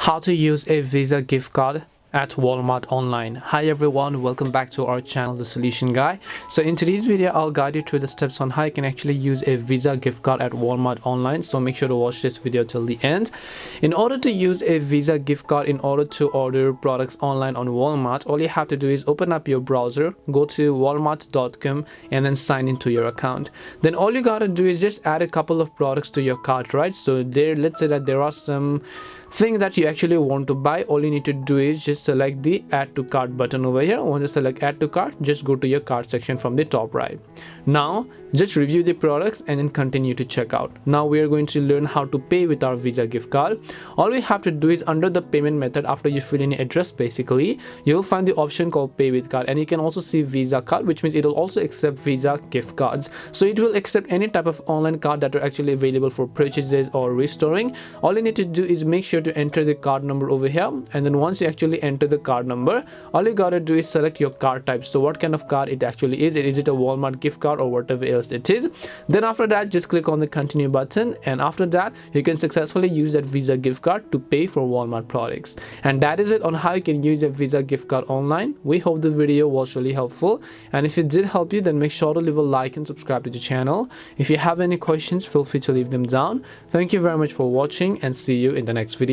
How to use a Visa gift card at Walmart online. Hi everyone, welcome back to our channel, The Solution Guy. So in today's video I'll guide you through the steps on how you can actually use a Visa gift card at Walmart online, so make sure to watch this video till the end. In order to use a Visa gift card in order to order products online on Walmart, all you have to do is open up your browser, go to walmart.com and then sign into your account. Then all you gotta do is just add a couple of products to your cart, right? So there, let's say that there are some thing that you actually want to buy. All you need to do is just select the add to cart button over here. Once you select add to cart, just go to your cart section from the top right. Now just review the products and then continue to checkout. Now we are going to learn how to pay with our Visa gift card. All we have to do is under the payment method, after you fill in your address, basically you'll find the option called pay with card, and you can also see Visa card, which means it will also accept Visa gift cards. So it will accept any type of online card that are actually available for purchases or restoring. All you need to do is make sure to enter the card number over here, and then once you actually enter the card number, all you gotta do is select your card type. So what kind of card it actually is it a Walmart gift card or whatever else it is. Then after that, just click on the continue button, and after that you can successfully use that Visa gift card to pay for Walmart products. And that is it on how you can use a Visa gift card online. We hope the video was really helpful, and if it did help you, then make sure to leave a like and subscribe to the channel. If you have any questions, feel free to leave them down. Thank you very much for watching, and see you in the next video.